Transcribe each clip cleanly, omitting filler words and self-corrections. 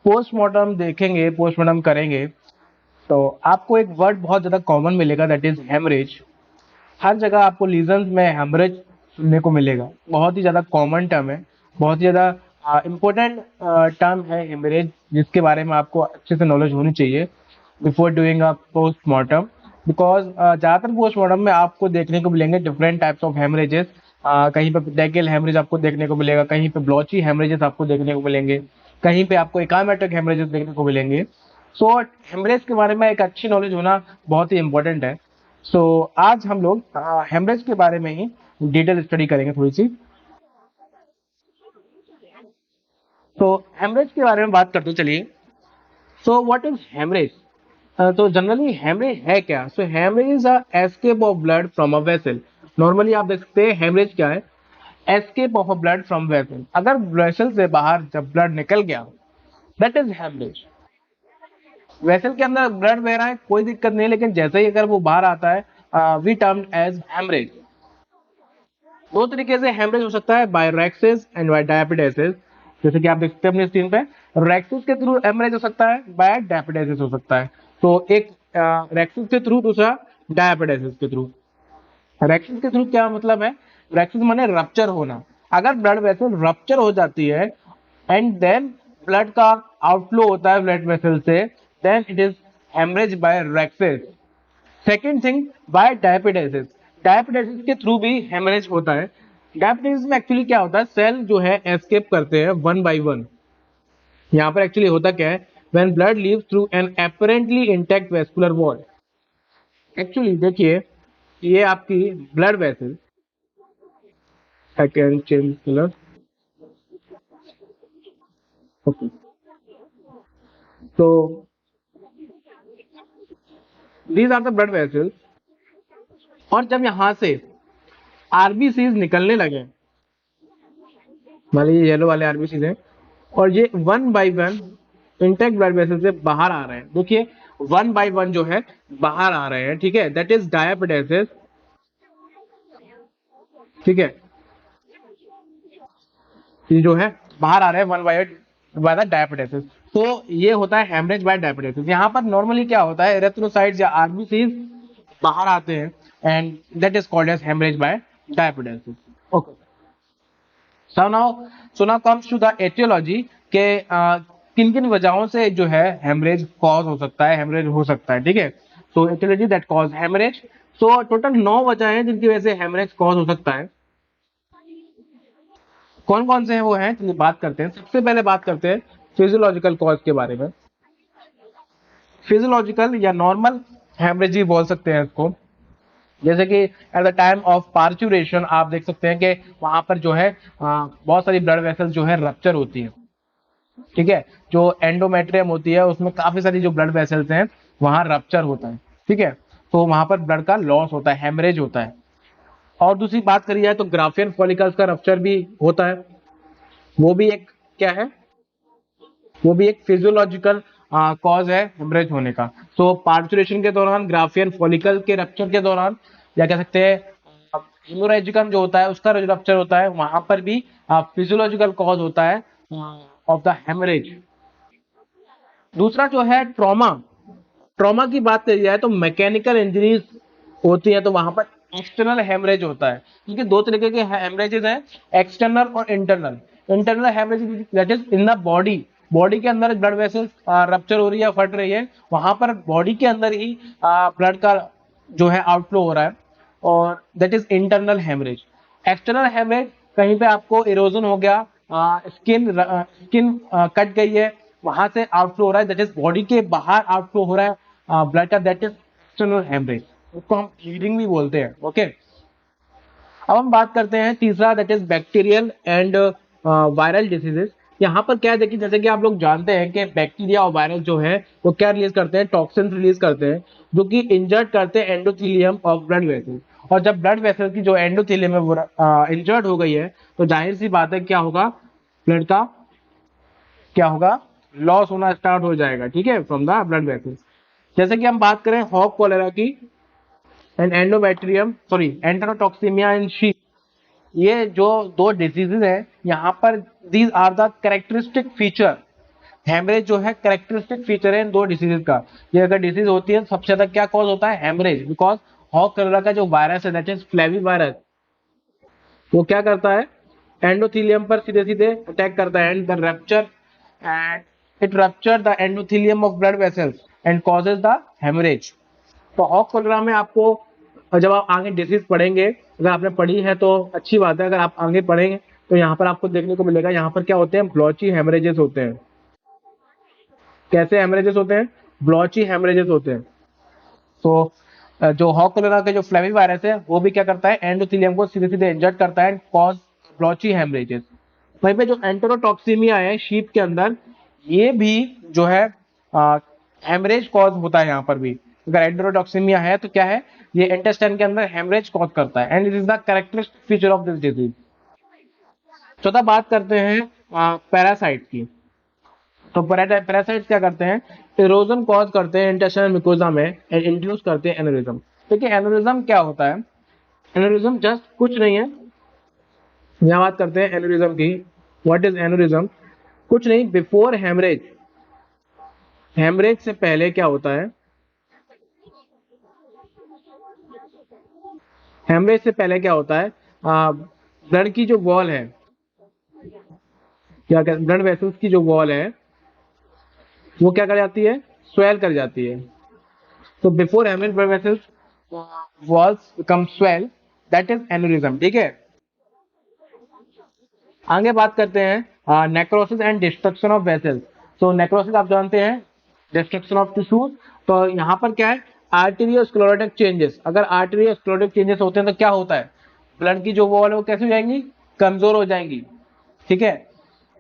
Postmortem देखेंगे, postmortem करेंगे तो आपको एक वर्ड बहुत ज़्यादा कॉमन मिलेगा, दैट इज हेमरेज। हर जगह आपको लीजन्स में हेमरेज सुनने को मिलेगा, बहुत ही ज़्यादा कॉमन टर्म है, बहुत ही ज़्यादा इम्पोर्टेंट टर्म है हेमरेज, जिसके बारे में आपको अच्छे से नॉलेज होनी चाहिए before doing a postmortem. Because ज़्यादातर पोस्टमार्टम में आपको देखने को मिलेंगे डिफरेंट टाइप्स ऑफ हेमरेजेस। कहीं पे डेकेल हेमरेज आपको देखने को मिलेगा, कहीं पे ब्लॉची हेमरेजेस आपको देखने को मिलेंगे, कहीं पे आपको एकामेट्रिक हेमरेजेस देखने को मिलेंगे। सो हेमरेज के बारे में एक अच्छी नॉलेज होना बहुत ही इंपॉर्टेंट है। सो आज हम लोग हेमरेज के बारे में ही डिटेल स्टडी करेंगे थोड़ी सी। तो हेमरेज के बारे में बात करते चलिए। So what is haemorrhage? तो जनरली हेमरेज है क्या? So haemorrhage is a escape of blood from a vessel. Normally आप देख सकते हैं हेमरेज क्या है, escape of a blood from vessel. अगर वेसल से बाहर जब ब्लड निकल गया, दैट इज हेमरेज। वेसल के अंदर ब्लड बह रहा है, कोई दिक्कत नहीं, लेकिन जैसे ही अगर वो बाहर आता है, वी टर्म एज हेमरेज। दो तरीके से हेमरेज हो सकता है, बाय रेक्सिस एंड बाय डायपिडेसिस। जैसे कि आप देख सकते हैं अपनी स्क्रीन पे, रेक्सिस के थ्रू हेमरेज हो सकता है, बाय डायपिडेसिस हो सकता है। तो एक रेक्सिस के थ्रू, दूसरा डायपिडेसिस के थ्रू। रेक्सिस के थ्रू क्या मतलब है? रेक्सिस माने रप्चर होना। अगर ब्लड वेसल रप्चर हो जाती है एंड देन ब्लड का आउटफ्लो होता है ब्लड वेसल से, then it is haemorrhage by rhexis. Second thing, by diapedesis. Diapedesis के थ्रू भी हेमरेज होता है। डायपिडेसिस में एक्चुअली क्या होता है, सेल जो है एस्केप करते हैं वन बाय वन। यहाँ पर एक्चुअली होता क्या है, when blood leaves through an apparently intact vascular wall. Actually देखिए, ये आपकी blood vessel, I can change colour, okay. तो these are the blood vessels, और जब यहाँ से आरबीसीज निकलने लगे, मान लीजिए येलो वाले आरबीसीज हैं, और ये one by one intact blood vessel से बाहर आ रहे हैं। देखिए, वन बाय वन जो है बाहर आ रहे हैं, ठीक है, दैट इज डायपिडेसिस। ठीक है, ये जो है बाहर आ रहे हैं वन बाय द डायपिडेसिस। तो ये होता है हेमरेज बाय डायपिडेसिस। यहाँ पर नॉर्मली क्या होता है, एरेथ्रोसाइट्स या आरबीसीज बाहर आते हैं and that is called as haemorrhage by diapedesis. Okay, so now comes to the aetiology के किन किन वजहों से जो है हेमरेज कॉज हो सकता है, हेमरेज हो सकता है, ठीक है। So aetiology that cause haemorrhage. So total 9 वजह हैं जिनकी वजह से हेमरेज कॉज हो सकता है। कौन कौन से हैं वो हैं, चलिए बात करते हैं। सबसे पहले बात करते हैं फिजियोलॉजिकल कॉज के बारे में। फिजियोलॉजिकल या नॉर्मल हेमरेज ही बोल सकते हैं इसको। जैसे कि at the time of parturition आप देख सकते हैं कि वहां पर जो है बहुत सारी ब्लड वेसल जो है रप्चर होती है, ठीक है। जो एंडोमेट्रियम होती है उसमें काफी सारी जो ब्लड वेसल्स हैं वहां रप्चर होता है, ठीक है। तो वहां पर ब्लड का लॉस होता है, हेमरेज होता है। और दूसरी बात करी जाए तो ग्राफियन फॉलिकल्स का रप्चर भी होता है, वो भी एक क्या है, वो भी एक फिजियोलॉजिकल कॉज है हेमरेज होने का। तो पार्चुरेशन के दौरान, ग्राफियन फॉलिकल के रप्चर के दौरान, या कह सकते हैं हेमोरेजिकम जो होता है उसका जो रप्चर होता है, वहां पर भी फिजियोलॉजिकल कॉज होता है ऑफ द हेमरेज। दूसरा जो है ट्रॉमा। ट्रॉमा की बात करी जाए तो मैकेनिकल इंजरीज होती है, तो वहां पर एक्सटर्नल हेमरेज होता है, क्योंकि दो तरीके के हेमरेजेस हैं, एक्सटर्नल और इंटरनल। Internal haemorrhage that is in the body, body के अंदर ब्लड वेसल्स रप्चर हो रही है, फट रही है, वहां पर बॉडी के अंदर ही ब्लड का जो है आउटफ्लो हो रहा है, और that is internal haemorrhage. External haemorrhage, कहीं पे आपको इरोजन हो गया, स्किन कट गई है, वहां से आउटफ्लो हो रहा है, दैट इज बॉडी के बाहर आउटफ्लो हो रहा है ब्लड का, दैट इज एक्सटर्नल हेमरेज। उसको हम ब्लीडिंग भी बोलते हैं, ओके। अब हम बात करते हैं तीसरा, that is bacterial and viral diseases. यहाँ पर क्या है, देखिए जैसे कि आप लोग जानते हैं कि बैक्टीरिया और वायरस जो है वो क्या रिलीज करते हैं, टॉक्सिन रिलीज करते हैं, जो कि इंजर्ड करते हैं एंडोथेलियम ऑफ ब्लड वेसल। और जब ब्लड वेसल की जो एंडोथेलियम है वो इंजर्ड हो गई है, तो जाहिर सी बात है क्या होगा, ब्लड का क्या होगा, लॉस होना स्टार्ट हो जाएगा, ठीक है, फ्रॉम द ब्लड वेसल्स। जैसे कि हम बात करें हॉक कॉलेरा की and endometrium, sorry enterotoxaemia in sheep, ये जो दो डिजीजेज हैं यहाँ पर, these are the characteristic feature haemorrhage जो है कैरेक्टरिस्टिक फीचर है इन दो डिसीजेज का। ये अगर डिसीज होती है सबसे ज्यादा क्या कॉज होता है, हेमरेज, बिकॉज हॉक कॉलेरा का जो वायरस है दैट इज फ्लेवी वायरस, वो क्या करता है, एंडोथीलियम पर सीधे सीधे अटैक करता है and the rupture and it rupture the endothelium of blood vessels and causes the haemorrhage. तो हॉक कॉलेरा में आपको जब आप आगे डिसीज पढ़ेंगे, अगर आपने पढ़ी है तो अच्छी बात है, अगर आप आगे पढ़ेंगे तो यहाँ पर आपको देखने को मिलेगा, यहाँ पर क्या होते हैं, ब्लॉची हेमरेजेस होते हैं। कैसे हेमरेजेस होते हैं, ब्लॉची हेमरेजेस होते हैं। तो जो हॉक कॉलेरा के जो फ्लेवी वायरस है वो भी क्या करता है, एंडोथेलियम को सीधे सीधे इंजर्ड करता है एंड कॉज ब्लॉची हेमरेजेस। वहीं पे जो एंटेरोटॉक्सीमिया है शीप के अंदर, ये भी जो है हेमरेज कॉज होता है यहाँ पर भी। अगर एंटेरोटॉक्सीमिया है तो क्या है, ये इंटेस्टाइन के अंदर हेमरेज कॉज करता है and it is the characteristic feature of this disease. चौथा बात करते हैं पैरासाइट की। तो पैरासाइट्स क्या करते हैं, इरोजन कॉज करते हैं इंटेस्टाइनल म्यूकोजा में एंड इंड्यूस करते हैं एनेरिज्म। देखिए एनेरिज्म क्या होता है, एनेरिज्म जस्ट कुछ नहीं है, यहाँ बात करते हैं एनेरिज्म की। व्हाट इज एनेरिज्म, कुछ नहीं, बिफोर हेमरेज, हेमरेज से पहले क्या होता है, हेमरेज से पहले क्या होता है, ब्लड की जो वॉल है, क्या कहते, ब्लड वेसल्स की जो वॉल है वो क्या कर जाती है, स्वेल कर जाती है। तो before haemorrhage blood vessels walls become swell, that is aneurysm. ठीक है, आगे बात करते हैं necrosis and destruction of vessels. तो नेक्रोसिस आप जानते हैं, डिस्ट्रक्शन ऑफ टिश्यूज। तो यहाँ पर क्या है, आर्टेरियोस्क्लेरोटिक चेंजेस। अगर आर्टेरियोस्क्लेरोटिक चेंजेस होते हैं तो क्या होता है, ब्लड की जो वॉल है वो कैसे हो जाएंगी, कमजोर हो जाएंगी। ठीक है,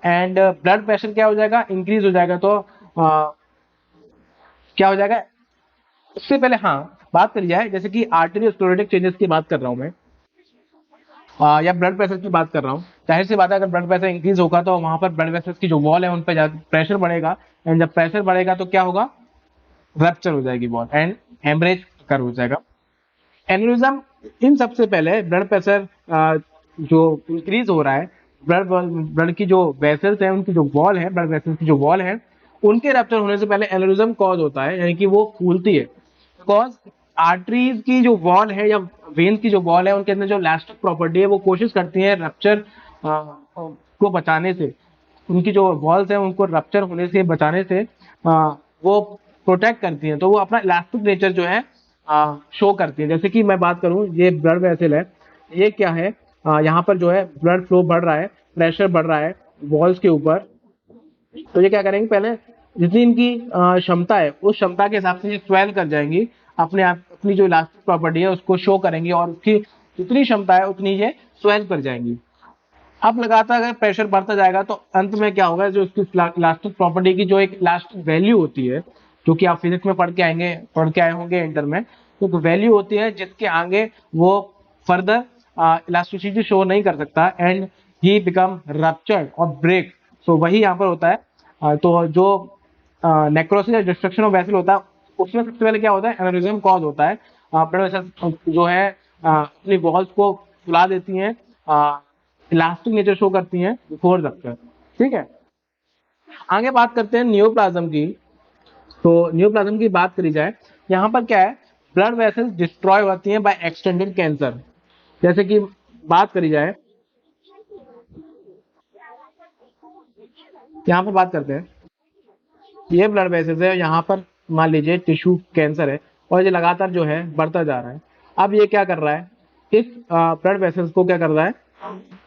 एंड ब्लड प्रेशर क्या हो जाएगा, इंक्रीज हो जाएगा। तो क्या हो जाएगा, उससे पहले हाँ बात करी जाए, जैसे कि आर्टेरियोस्क्लेरोटिक चेंजेस की बात कर रहा हूँ मैं, या ब्लड प्रेशर की बात कर रहा हूँ। जाहिर सी बात है, अगर ब्लड प्रेशर इंक्रीज होगा तो वहां पर ब्लड वेसल्स की जो वॉल है उन पर प्रेशर बढ़ेगा एंड जब प्रेशर बढ़ेगा तो क्या होगा, रप्चर हो जाएगी वॉल एंड हेमरेज कर हो जाएगा। एनेरिज्म, इन सबसे पहले ब्लड प्रेशर जो इंक्रीज हो रहा है, ब्लड ब्लड की जो वेसल्स है उनकी जो वॉल है, ब्लड वेसल्स की जो वॉल है उनके रप्चर होने से पहले एनेरिज्म कॉज होता है, यानी कि वो फूलती है। बिकॉज आर्टरीज की जो वॉल है या वेन्स की जो वॉल है उनके अंदर जो इलास्टिक प्रॉपर्टी है वो कोशिश करती है रप्चर को बचाने से, उनकी जो वॉल्स है उनको रप्चर होने से बचाने से वो प्रोटेक्ट करती हैं। तो वो अपना इलास्टिक नेचर जो है शो करती है। जैसे कि मैं बात करूं, ये ब्लड वेसल है, ये क्या है, यहाँ पर जो है ब्लड फ्लो बढ़ रहा है, प्रेशर बढ़ रहा है वॉल्स के ऊपर। तो ये क्या करेंगे, पहले जितनी इनकी क्षमता है उस क्षमता के हिसाब से ये स्वेल कर जाएंगी, अपने आप अपनी जो इलास्टिक प्रॉपर्टी है उसको शो करेंगी और उसकी जितनी क्षमता है उतनी ये स्वेल कर जाएंगी। अब लगातार अगर प्रेशर बढ़ता जाएगा तो अंत में क्या होगा, जो उसकी इलास्टिक प्रॉपर्टी की जो एक इलास्टिक वैल्यू होती है, जो कि आप फिजिक्स में पढ़ के आए होंगे इंटर में, तो एक वैल्यू होती है जिसके आगे वो फर्दर इलास्टिसिटी शो नहीं कर सकता एंड ही बिकम रप्चर्ड और ब्रेक। सो वही यहाँ पर होता है। तो जो नेक्रोसिस या डिस्ट्रक्शन ऑफ वेसल होता है उसमें सबसे पहले क्या होता है, एनेरिज्म कॉज होता है। ब्लड वेसल जो है अपनी वॉल्स को फुला देती हैं, इलास्टिक नेचर शो करती हैं बिफोर रप्चर। ठीक है, आगे बात करते हैं नियोप्लाज्म की। तो नियोप्लाज्म की बात करी जाए, यहाँ पर क्या है, ब्लड वेसल्स डिस्ट्रॉय होती हैं बाय एक्सटेंडेड कैंसर। जैसे कि बात करी जाए, यहाँ पर बात करते हैं, ये ब्लड वेसल्स है, यहाँ पर मान लीजिए टिश्यू कैंसर है और ये लगातार जो है बढ़ता जा रहा है। अब ये क्या कर रहा है, इस ब्लड वेसल्स को क्या कर रहा है,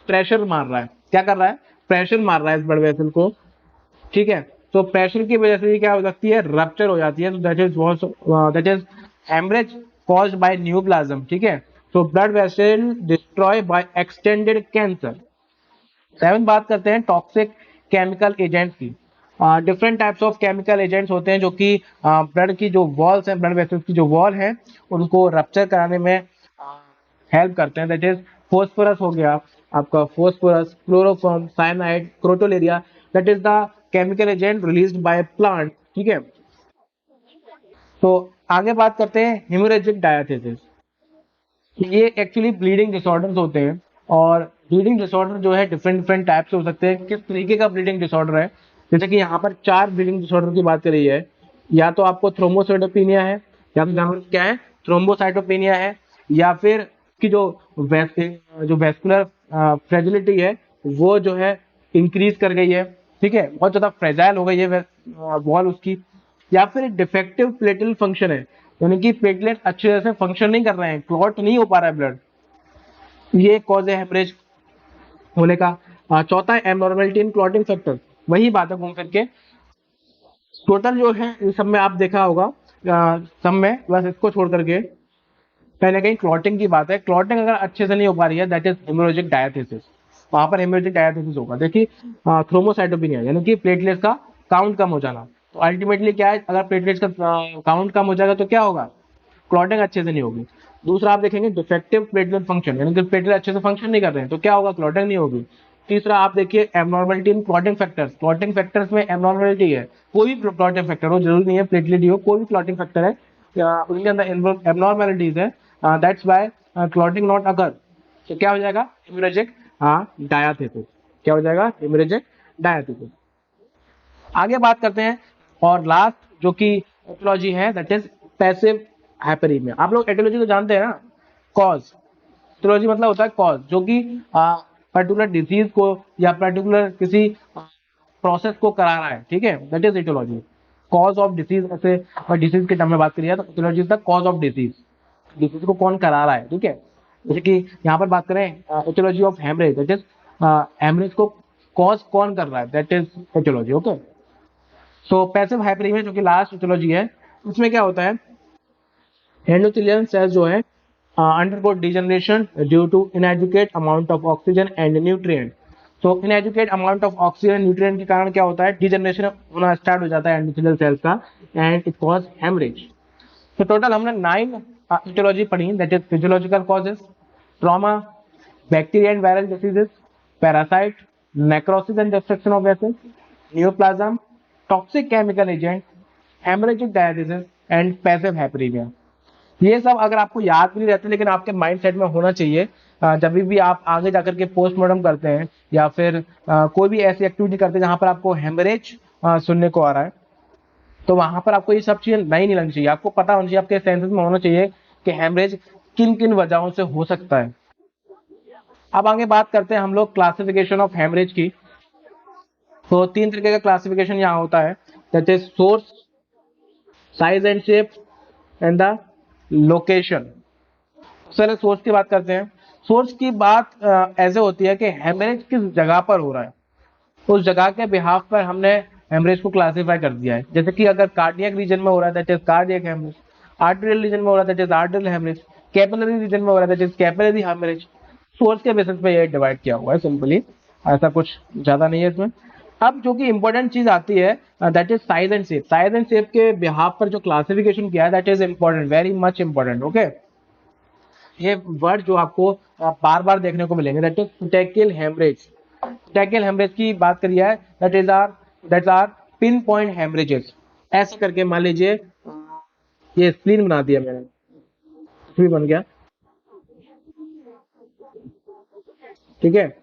प्रेशर मार रहा है। क्या कर रहा है, प्रेशर मार रहा है इस ब्लड वेसल को। ठीक है, तो प्रेशर की वजह से ये क्या हो सकती है, रप्चर हो जाती है। तो that is haemorrhage caused by neoplasm. ठीक है, तो blood vessel destroy by extended cancer. Seven बात करते हैं टॉक्सिक केमिकल एजेंट्स की। Different types of chemical agents होते हैं जो कि ब्लड की जो वॉल्स हैं, ब्लड वेसल्स की जो वॉल है उनको रप्चर कराने में हेल्प करते हैं। दैट इज फोस्फोरस हो गया आपका, phosphorus, chloroform, cyanide, crotalaria, that is the chemical agent released by plant. ठीक है, तो आगे बात करते हैं हेमोरेजिक डायथेसिस। ये एक्चुअली ब्लीडिंग डिसऑर्डर्स होते हैं और ब्लीडिंग डिसऑर्डर जो है डिफरेंट डिफरेंट टाइप्स हो सकते हैं। किस तरीके का ब्लीडिंग डिसऑर्डर है, जैसे कि यहाँ पर 4 ब्लीडिंग डिसऑर्डर की बात करी है, या तो आपको थ्रोम्बोसाइटोपेनिया है, या तो यहाँ पर क्या है, थ्रोम्बोसाइटोपेनिया है, या फिर की जो वेस्कुलर फ्रेजिलिटी है वो जो है इंक्रीज कर गई है, ठीक है, बहुत ज्यादा फ्रेजाइल हो गई है वॉल उसकी, या फिर डिफेक्टिव प्लेटलेट फंक्शन है, यानी कि प्लेटलेट अच्छे तरह से फंक्शन नहीं कर रहे हैं, क्लॉट नहीं हो पा रहा है ब्लड, ये कॉज है हेमरेज होने का। चौथा है एबनॉर्मलिटी इन क्लॉटिंग फैक्टर, वही बात है घूम फिर के, टोटल जो है इन सब में आप देखा होगा, सब में बस इसको छोड़ करके कहीं ना कहीं क्लॉटिंग की बात है। क्लॉटिंग अगर अच्छे से नहीं हो पा रही है, दैट इज हेमोरेजिक डायथेसिस, वहां पर हेमोरेजिक डायथेसिस होगा। देखिए थ्रोम्बोसाइटोपेनिया यानी कि प्लेटलेट्स का काउंट कम हो जाना, तो अल्टीमेटली क्या है, अगर प्लेटलेट्स का काउंट कम हो जाएगा तो क्या होगा, क्लॉटिंग अच्छे से नहीं होगी। दूसरा आप देखेंगे डिफेक्टिव प्लेटलेट फंक्शन, यानी कि प्लेटलेट अच्छे से फंक्शन नहीं कर रहे हैं तो क्या होगा, क्लॉटिंग नहीं होगी। तीसरा आप देखिए एबनॉर्मलिटी इन क्लॉटिंग फैक्टर्स, क्लॉटिंग फैक्टर्स में एबनॉर्मलिटी है, कोई भी क्लॉटिंग फैक्टर हो, जरूरी नहीं है प्लेटलेट ही हो, कोई भी क्लॉटिंग फैक्टर है उनके अंदर एबनॉर्मलिटीज है, that's why clotting not occur, तो क्या हो जाएगा, हेमोरेजिक डायथेसिस, क्या हो जाएगा, हेमोरेजिक डायथेसिस। आगे बात करते हैं, और लास्ट जो कि एटियोलॉजी है दैट इज पैसिव हाइपरीमिया। आप लोग एटियोलॉजी तो जानते हैं ना, कॉज, एटियोलॉजी मतलब होता है कॉज, जो कि पर्टिकुलर डिजीज को या पर्टिकुलर किसी प्रोसेस को करा रहा है, ठीक है, that is aetiology. Cause of disease, ऐसे डिसीज के टर्म में बात करिए तो aetiology is the cause of disease, disease को कौन करा रहा है, ठीक है। जैसे कि यहाँ पर बात करें aetiology of haemorrhage, that is haemorrhage को कॉज कौन कर रहा है, that is aetiology, okay. So passive hyperaemia जो कि लास्ट एटियोलॉजी है, उसमें क्या होता है, एंडोथेलियल सेल्स जो है undergo degeneration due to inadequate amount of oxygen and nutrient. तो inadequate amount of oxygen nutrient के कारण क्या होता है, डिजनरेशन होना स्टार्ट हो जाता है एंडोथेलियल सेल्स का, एंड इट कॉज हेमरेज। तो टोटल हमने 9 एटियोलॉजी पढ़ी, that is physiological causes, trauma, bacteria and viral diseases, parasite, necrosis and destruction of vessels, neoplasm, toxic chemical agent, haemorrhagic dialysis and passive hyperaemia. ये सब अगर आपको याद भी नहीं रहते, लेकिन आपके माइंड सेट में होना चाहिए, जब भी आप आगे जाकर के पोस्टमार्टम करते हैं या फिर कोई भी ऐसी एक्टिविटी करते हैं जहां पर आपको हेमरेज सुनने को आ रहा है, तो वहां पर आपको ये सब चीजें नहीं लगनी चाहिए, आपको पता होना चाहिए, आपके सेंसेस में होना चाहिए कि हेमरेज किन किन वजहों से हो सकता है। अब आगे बात करते हैं हम लोग क्लासिफिकेशन ऑफ हेमरेज की। तो 3 तरीके का क्लासिफिकेशन यहाँ होता है, that is source, size and shape and the location. चलो सोर्स की बात करते हैं। सोर्स की बात ऐसे होती है कि हेमरेज किस जगह पर हो रहा है, उस जगह के बिहाफ पर हमने हेमरेज को क्लासिफाई कर दिया है। जैसे कि अगर कार्डियक रीजन में हो रहा है that is cardiac haemorrhage, arterial region में हो रहा है that is arterial haemorrhage, capillary region में हो रहा है that is capillary haemorrhage. Source के बेसिस पे ये डिवाइड किया हुआ है सिंपली, ऐसा कुछ ज्यादा नहीं है इसमें। अब जो कि इंपॉर्टेंट चीज आती है that is size and shape. Size and shape के बिहाफ पर जो क्लासिफिकेशन किया है that is important, very much important, okay. ये वर्ड जो आपको बार बार देखने को मिलेंगे, that is petechial haemorrhage. Petechial haemorrhage की बात करिए है, that are pin point haemorrhages. ऐसे करके मान लीजिए ये स्प्लीन बना दिया मैंने, कुछ भी बन गया, ठीक है।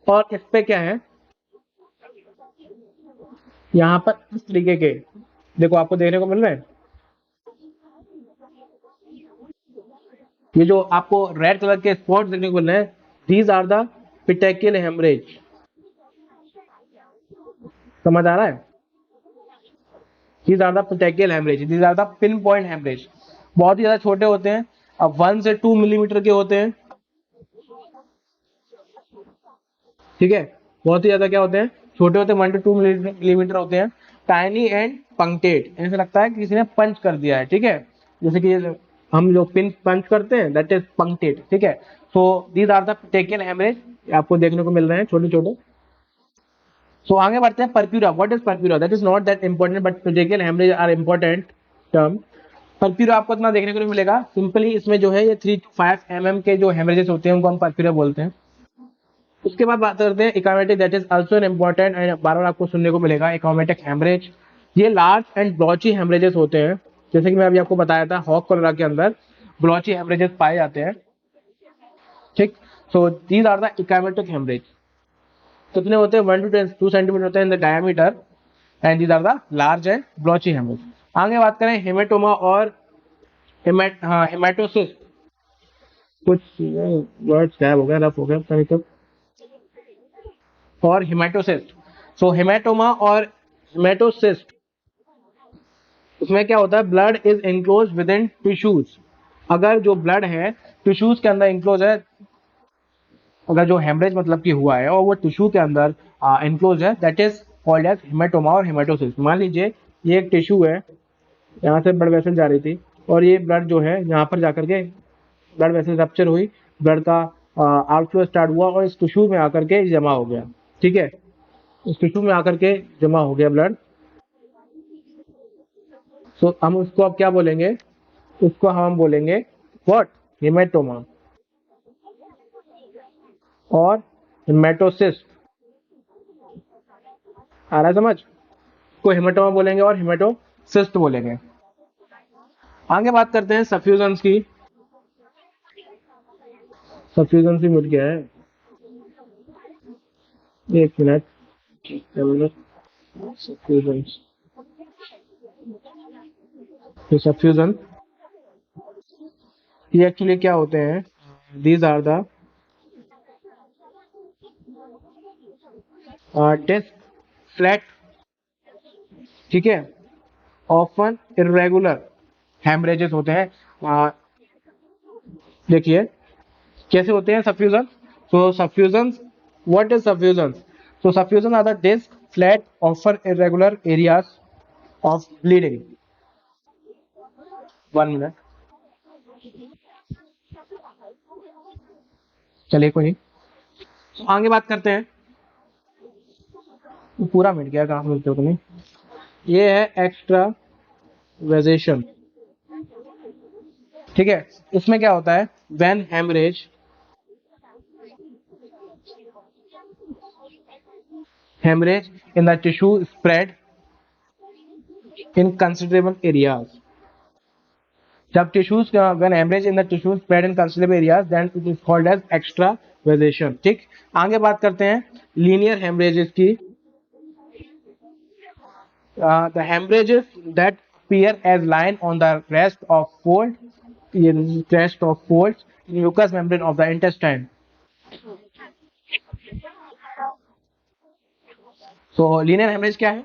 और इस पे क्या है, यहाँ पर इस तरीके के देखो आपको देखने को मिल रहा है, ये जो आपको रेड कलर के स्पॉट देखने को मिल रहे हैं, these are the petechial haemorrhage. समझ आ रहा है, these are the petechial haemorrhage, these are the pinpoint haemorrhage. बहुत ही ज्यादा छोटे होते हैं, अब 1 से 2 मिलीमीटर के होते हैं, ठीक है। बहुत ही ज्यादा क्या होते हैं, छोटे होते हैं, 1 to 2 मिलीमीटर होते हैं। टाइनी एंड पंक्टेड, ऐसा लगता है कि किसी ने पंच कर दिया है, ठीक है, जैसे कि हम लोग पिन पंच करते हैं, दैट इज पंक्टेड, ठीक है। So these are the petechial haemorrhage, आपको देखने को मिल रहे हैं छोटे छोटे। सो आगे बढ़ते हैं, purpura. What is purpura, that is not that important but petechial haemorrhage are important term. Purpura आपको इतना देखने को नहीं मिलेगा, सिंपली इसमें जो है ये 3 to 5 mm के जो हेमरेजेस होते हैं उनको हम परप्यूरा बोलते हैं। उसके बाद बात करते हैं ecchymotic, that is also an important and बार बार आपको सुनने को मिलेगा इकोमेटिक हेमरेज। ये लार्ज एंड ब्लॉची हेमरेजेस होते हैं, जैसे कि मैं अभी आपको बताया था हॉक कोलेरा के अंदर ब्लॉची हेमरेजेस पाए जाते हैं, ठीक। So these are the ecchymotic haemorrhage. कितने होते हैं, 1 to 2 सेंटीमीटर होते हैं in the diameter, and these are the large and blotchy haemorrhage. आगे बात करें हेमेटोमा और हेमाटोसिस, कुछ वर्ड्स गायब हो गए, रफ हो गए पता नहीं कब, और हेमाटोसिस्ट। सो हेमाटोमा और हेमाटोसिस्ट, उसमें क्या होता है, blood is enclose with in tissues. अगर जो ब्लड है टिश्यूज के अंदर एंक्लोज है, अगर जो हेमरेज मतलब कि हुआ है और वो टिश्यू के अंदर एंक्लोज है, that is called as haematoma और हेमाटोसिस। मान लीजिए ये एक टिश्यू है, यहाँ से ब्लड वेसल जा रही थी और ये ब्लड जो है यहाँ पर जाकर के ब्लड वेसल रप्चर हुई, ब्लड का आउटफ्लो स्टार्ट हुआ और इस टिश्यू में आकर के जमा हो गया। ठीक है, इस टिश्यू में आकर के जमा हो गया ब्लड। सो हम उसको अब क्या बोलेंगे, उसको हम बोलेंगे व्हाट, हेमेटोमा और हेमेटोसिस्ट। आ रहा है समझ, को हेमेटोमा बोलेंगे और हेमेटोसिस्ट बोलेंगे। आगे बात करते हैं सफ्यूजन्स की। सफ्यूजन से मिट गया है, एक मिनट, सफ्यूजन, तो सफ्यूजन ये एक्चुअली क्या होते हैं, these are the disc flat, ठीक है, ऑफन इरेगुलर हेमरेजेस होते हैं। देखिए कैसे होते हैं suffusion. So suffusion, what is suffusion, so suffusion are the disc flat often irregular areas of bleeding. 1 minute, चलिए कोई नहीं। तो आगे बात करते हैं, पूरा मिट गया, कहाँ मिलते हो तुम्हें, ये है एक्स्ट्रा वेजेशन। ठीक है, इसमें क्या होता है, when haemorrhage in the tissue spread in considerable areas, जब tissues when haemorrhage in the tissue spread in considerable areas then it is called as extravasation. ठीक, आगे बात करते हैं लीनियर हेमरेजेस की। The haemorrhages that appear as line on the crest of fold, ये crest of folds in mucous membrane of the intestine। So linear haemorrhage क्या है,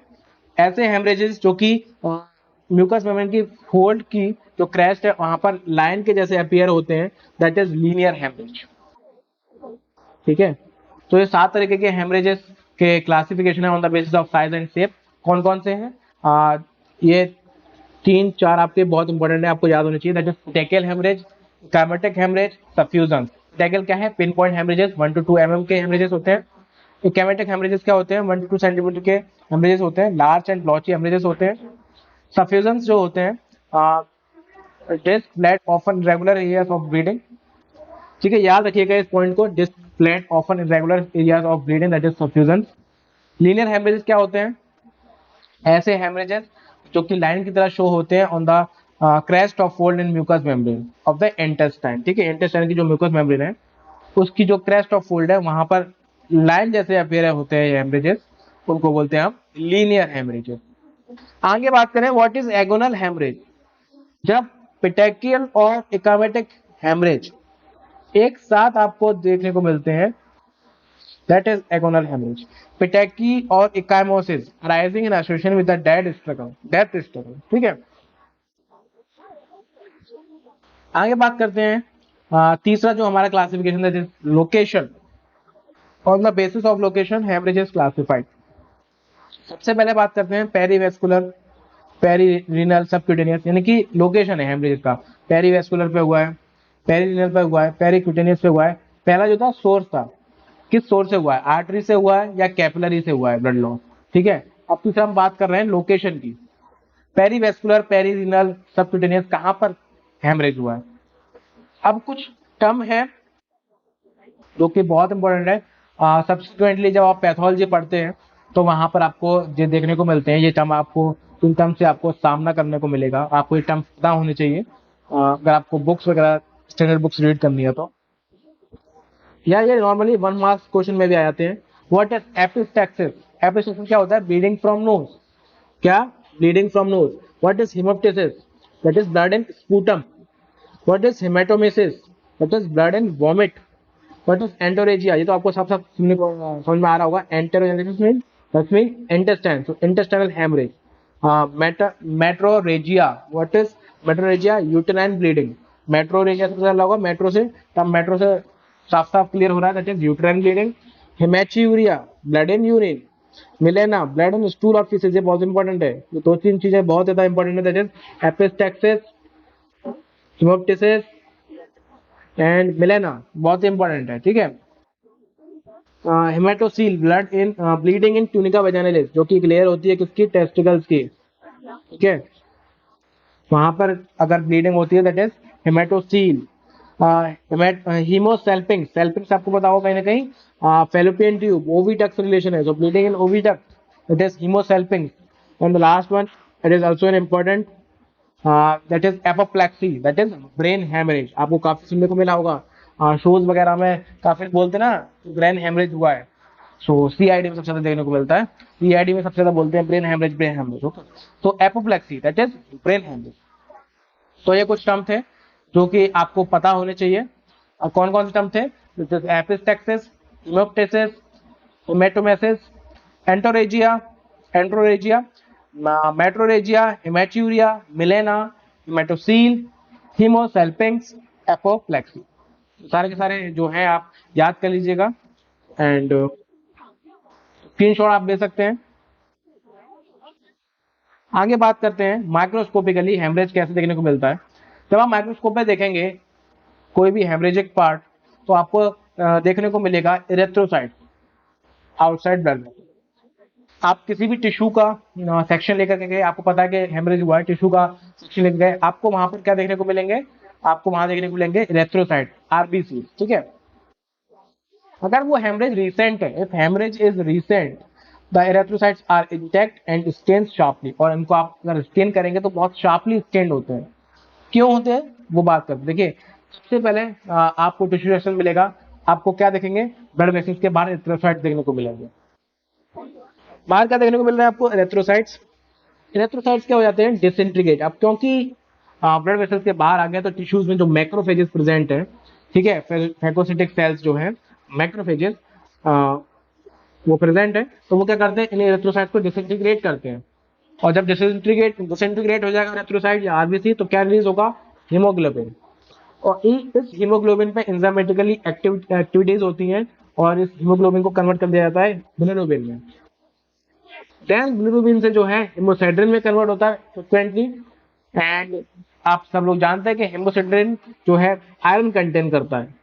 ऐसे हेमरेजेस जो कि म्यूकस मेम्ब्रेन की फोल्ड की जो क्रेस्ट है वहां पर लाइन के जैसे अपीयर होते हैं, दैट इज लीनियर हेमरेज। ठीक है, तो ये 7 तरीके के हेमरेजेस के क्लासिफिकेशन है on the basis of size and shape. कौन कौन से हैं, ये 3 4 आपके बहुत इंपॉर्टेंट है, आपको याद होने चाहिए, that is petechial haemorrhage, ecchymotic haemorrhage, suffusion. Petechial क्या है, pin point haemorrhages, 1 to 2 mm के हेमरेजेस होते हैं। कैमेटिक हेमरेजेस क्या होते हैं, 1 to 2 सेंटीमीटर के हेमरेजेस होते हैं। लार्ज एंड ब्लॉची हेमरेजेस होते हैं। सफ्यूजन जो होते हैं, disc flat often regular areas of bleeding. ठीक है, याद रखिएगा इस पॉइंट को, disc flat often regular areas of bleeding, that is suffusion. Linear haemorrhages क्या होते हैं, ऐसे हेमरेजेस जो कि लाइन की तरह शो होते हैं on the crest of fold in mucous membrane of the intestine. ठीक है, इंटेस्टाइन की जो म्यूकस मेम्ब्रेन है उसकी जो क्रेस्ट ऑफ फोल्ड है वहां पर लाइन जैसे अपीयर होते हैं हेमरेजेस, उनको बोलते हैं हम लीनियर हेमरेजेस। आगे बात करें व्हाट इज एगोनल हेमरेज, जब पेटेकियल और इकामेटिक हेमरेज एक साथ आपको देखने को मिलते हैं, that is agonal haemorrhage. Petechiae और ecchymosis arising in association with the death struggle. ठीक है, आगे बात करते हैं तीसरा जो हमारा क्लासिफिकेशन है, location. On the basis of location haemorrhage is classified. सबसे पहले बात करते हैं पेरीवेस्कुलर, पेरीरिनल, सबक्यूटेनियस, यानी कि लोकेशन है हेमरेज का। पेरीवेस्कुलर पे हुआ है, पेरीरिनल पे हुआ है, पेरीक्यूटेनियस पे हुआ है। पहला जो था सोर्स था, किस सोर्स से हुआ है, आर्टरी से हुआ है या कैपिलरी से हुआ है ब्लड लॉस। ठीक है, अब तीसरा हम बात कर रहे हैं लोकेशन की, पेरीवेस्कुलर, पेरीरिनल, सबक्यूटेनियस कहां पर हेमरेज हुआ है। अब कुछ टर्म है जो कि बहुत इंपॉर्टेंट है, सब्सिक्वेंटली जब आप पैथोलॉजी पढ़ते हैं तो वहां पर आपको ये देखने को मिलते हैं, ये टर्म आपको, इन टर्म से आपको सामना करने को मिलेगा। आपको ये टर्म पता होने चाहिए अगर आपको बुक्स वगैरह स्टैंडर्ड बुक्स रीड करनी है तो, या ये नॉर्मली 1 मार्क्स क्वेश्चन में भी आ जाते हैं। What is epistaxis? एपिस्टैक्सिस क्या होता है? Bleeding from nose. क्या? Bleeding from nose. What is haemoptysis? That is blood in sputum. What is haematemesis? That is blood in vomit. What is enterorrhagia? ये तो आपको साफ साफ सुनने को समझ में आ रहा होगा। Enterorrhagia mean intestine, so intestinal haemorrhage. Metrorrhagia, what is metrorrhagia? Uterine bleeding. Metrorrhagia से पता होगा, मेट्रो से, तब मेट्रो से साफ साफ क्लियर हो रहा है, that is uterine bleeding. Haematuria, blood in urine. Melaena, blood in stool of faeces. ये बहुत इंपॉर्टेंट है, ये दो तीन चीजें बहुत ज्यादा इंपॉर्टेंट है, that is epistaxis, haemoptysis and melaena, बहुत इंपॉर्टेंट है, ठीक है। Haematocele, blood in bleeding in tunica vaginalis, जो कि एक लेयर होती है किसकी? टेस्टिकल्स की, ठीक है। वहां पर अगर ब्लीडिंग होती है दैट इज हेमेटोसील। हीमोसेल्पिंग, सेल्पिंग आपको पता होगा कहीं ना कहीं, फेलोपियन ट्यूब, ओविडक्ट रिलेशन है, so bleeding in oviduct, it is haemosalpinx. And the last one, it is also an important, that is apoplexy, that is brain haemorrhage. आपको काफी सुनने को मिला होगा, शोज वगैरह में काफी बोलते ना ब्रेन हेमरेज हुआ है। सो सीआईडी में सबसे ज्यादा देखने को मिलता है, सीआईडी में सबसे ज्यादा बोलते हैं brain haemorrhage, brain haemorrhage. Okay, तो apoplexy that is brain haemorrhage. तो ये कुछ टर्म थे जो कि आपको पता होने चाहिए। कौन कौन से टर्म थे? Epistaxis, हेमोप्टिसिस, हेमेटोमेसिस, एंटोरेजिया, एंट्रोरेजिया, metrorrhagia, हेमेच्यूरिया, मिलेना, हेमेटोसील, हीमोसेल्पिंग्स, apoplexy. सारे के सारे जो है आप याद कर लीजिएगा एंड स्क्रीनशॉट आप ले सकते हैं। आगे बात करते हैं माइक्रोस्कोपिकली हेमरेज कैसे देखने को मिलता है। जब आप माइक्रोस्कोप में देखेंगे कोई भी हेमरेजिक पार्ट, तो आपको देखने को मिलेगा इरेथ्रोसाइट आउटसाइड ब्लड में। आप किसी भी टिश्यू का सेक्शन लेकर के गए, आपको पता है कि हेमरेज हुआ है, टिश्यू का सेक्शन लेकर गए, आपको वहां पर क्या देखने को मिलेंगे? आपको वहां देखने को मिलेंगे इरेथ्रोसाइट, आरबीसी, ठीक है। अगर वो हेमरेज रिसेंट है, if haemorrhage is recent, the erythrocytes are intact and stain sharply, और इनको आप अगर स्टेन करेंगे तो बहुत शार्पली स्टेन होते हैं। क्यों होते हैं वो बात करते हैं। देखिए, सबसे पहले आपको टिश्यू सेक्शन मिलेगा, आपको क्या देखेंगे? ब्लड वेसल्स के बाहर इरेथ्रोसाइट्स देखने को मिलेंगे। बाहर क्या देखने को मिल रहा है आपको? इरेथ्रोसाइट्स। इरेथ्रोसाइट्स क्या हो जाते हैं? डिसइंटीग्रेट। अब क्योंकि ब्लड वेसल्स के बाहर आ गए, तो टिश्यूज में जो मैक्रोफेजेस प्रेजेंट है, ठीक है, फैगोसिटिक सेल्स जो है, मैक्रोफेजेस वो प्रेजेंट है, तो वो क्या करते हैं? इन इरेथ्रोसाइट्स को डिसइंटीग्रेट करते हैं। और जब डिसइंटीग्रेट हो जाएगा इरेथ्रोसाइट या आरबीसी, तो क्या रिलीज होगा? हीमोग्लोबिन। और इस हीमोग्लोबिन पे एंजाइमेटिकली एक्टिविटीज होती हैं, और इस हीमोग्लोबिन को कन्वर्ट कर दिया जाता है बिलिरुबिन में। देन बिलिरुबिन से जो है हेमोसाइड्रिन में कन्वर्ट होता है फ्रिक्वेंटली। एंड आप सब लोग जानते हैं कि हेमोसाइड्रिन जो है आयरन कंटेन करता है।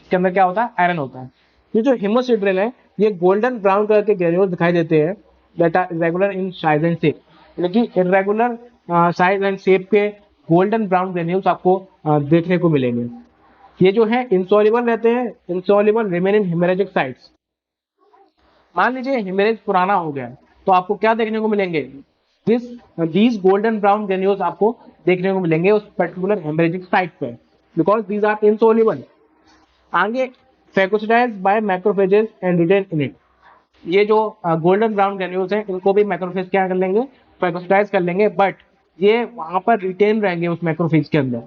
इसके अंदर क्या होता है? आयरन होता है। ये जो हेमोसाइड्रिन है, ये गोल्डन ब्राउन कलर के ग्रेन्यूल्स दिखाई देते हैं, that are irregular in size and shape. लेकिन इरेगुलर साइज एंड शेप के गोल्डन ब्राउन ग्रेन्यूल्स आपको देखने को मिलेंगे। ये जो है इंसॉल्युबल रहते हैं, insoluble remain in haemorrhagic sites. मान लीजिए हेमरेज पुराना हो गया, तो आपको क्या देखने को मिलेंगे? This these golden brown granules आपको देखने को मिलेंगे उस पर्टिकुलर हेमरेजिक साइट पे, बिकॉज दीज आर इनसोल्युबल। आगे, phagocytized by macrophages and retain in it. ये जो गोल्डन ब्राउन ग्रेन्यूल्स हैं, इनको भी मैक्रोफेज क्या कर लेंगे? फैगोसिटाइज कर लेंगे, बट ये वहां पर रिटेन रहेंगे उस मैक्रोफेज के अंदर।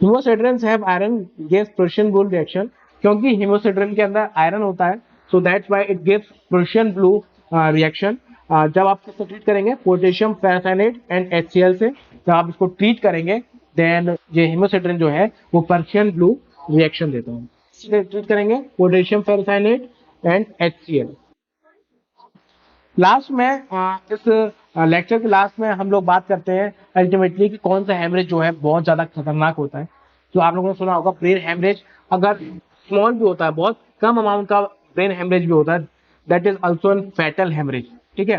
Haemosiderins have iron gives Prussian blue reaction, क्योंकि हेमोसाइड्रिन के अंदर आयरन होता है, so that's why it gives Prussian blue reaction. जब आप इसको ट्रीट करेंगे पोटेशियम फेरासाइनेट एंड HCl से, जब आप इसको ट्रीट करेंगे, देन ये हेमोसाइड्रिन जो है वो पर्शियन ब्लू रिएक्शन देता है। इसलिए ट्रीट करेंगे पोटेशियम फेरासाइनेट एंड HCl। लास्ट में इस लेक्चर के लास्ट में हम लोग बात करते हैं अल्टीमेटली कि कौन सा हेमरेज जो है बहुत ज्यादा खतरनाक होता है। तो आप लोगों ने सुना होगा ब्रेन हेमरेज, अगर स्मॉल भी होता है, बहुत कम अमाउंट का ब्रेन हेमरेज भी होता है, that is also an fatal haemorrhage, ठीक है।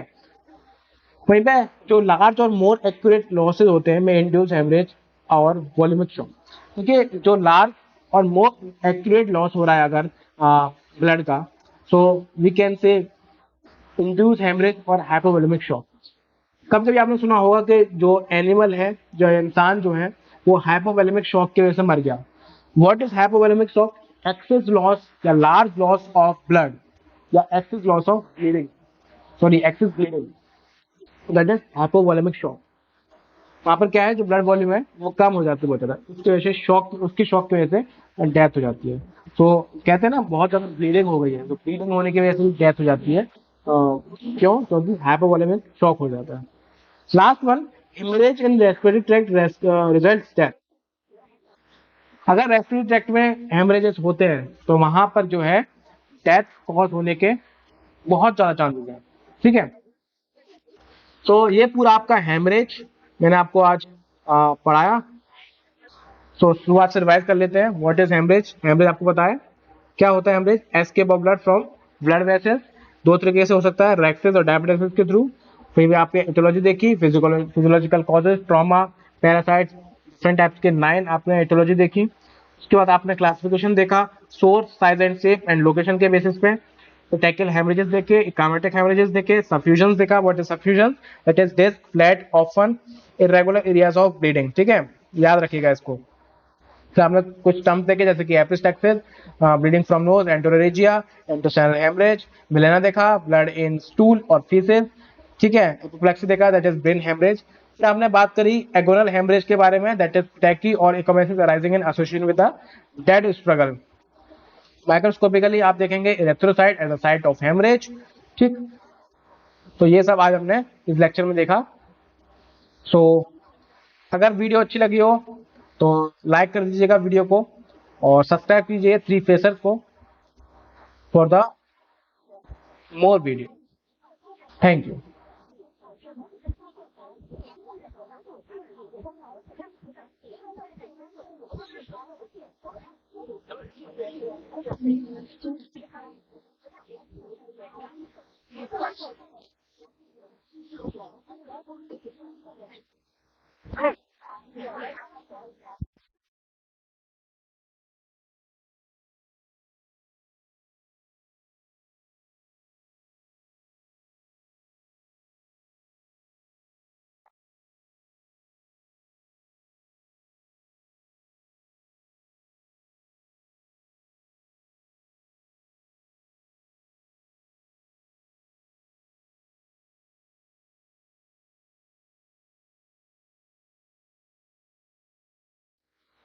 वहीं पे जो लार्ज और मोर एक्यूरेट लॉसेज होते हैं में इंड्यूस हेमरेज और वॉल्यूमिक शॉक। देखिए, जो लार्ज और मोर एक्यूरेट लॉस हो रहा है अगर ब्लड का, so we can say induce haemorrhage और हाइपोवोलेमिक शॉक। कभी कभी आपने सुना होगा कि जो एनिमल है, जो इंसान जो है, वो हाइपोवोलेमिक शॉक की वजह से मर गया। What is hypovolaemic shock? Excess loss या लार्ज लॉस ऑफ ब्लड या excess loss of bleeding, sorry excess bleeding, that is hypovolaemic shock. वहाँ पर क्या है, जो ब्लड वॉल्यूम है वो कम हो जाती है बहुत ज़्यादा, उसकी वजह से शॉक, उसकी शॉक की वजह से डेथ हो जाती है। तो कहते हैं ना बहुत ज़्यादा ब्लीडिंग हो गई है, तो ब्लीडिंग होने की वजह से डेथ हो जाती है। क्यों? क्योंकि हाइपोवोलेमिक शॉक हो जाता है। लास्ट वन, हेमरेज इन रेस्पिरेटरी ट्रैक्ट रिजल्ट्स डेथ। अगर रेस्पिरेटरी ट्रैक्ट में हेमरेजेस होते हैं तो वहां पर जो है डेथ कॉज होने के बहुत ज्यादा चांसेस हैं। ठीक है, तो ये पूरा आपका हेमरेज मैंने आपको आज पढ़ाया। तो शुरुआत से रिवाइज कर लेते हैं। What is haemorrhage? हेमरेज आपको पता है क्या होता है। Haemorrhage escape of blood from blood vessels, दो तरीके से हो सकता है, रेक्सेस और डायबिटिस के थ्रू। फिर भी आपने एटियोलॉजी देखी, physiological causes, trauma, parasites, different types के 9 आपने एटियोलॉजी देखी। उसके बाद आपने क्लासिफिकेशन देखा, source, size and shape and location के बेसिस पे। तो टैकल हेमरेजेस देखे, इकामेटिक हेमरेजेस देखे, सफ्यूजन देखा। What is suffusion? That is disc, flat, often irregular areas of bleeding. ठीक है, याद रखिएगा इसको। फिर आपने कुछ टर्म्स देखे जैसे कि epistaxis, bleeding from nose, enterorrhagia, intestinal haemorrhage, melaena देखा, ब्लड इन स्टूल और फीसेस। ठीक है, एपोप्लेक्सी देखा, दैट इज ब्रेन हेमरेज। फिर आपने बात करी एगोनल हेमरेज के बारे में, दैट इज टैकी और ecchymosis arising in association with the dead struggle. Microscopically आप देखेंगे erythrocyte at the site of haemorrhage. ठीक, तो ये सब आज हमने इस लेक्चर में देखा। सो अगर वीडियो अच्छी लगी हो तो लाइक कर दीजिएगा वीडियो को, और सब्सक्राइब कीजिए थ्री फेसर्स को for the more video. Thank you.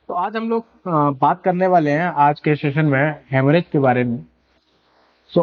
तो आज हम लोग बात करने वाले हैं आज के सेशन में हेमरेज के बारे में। सो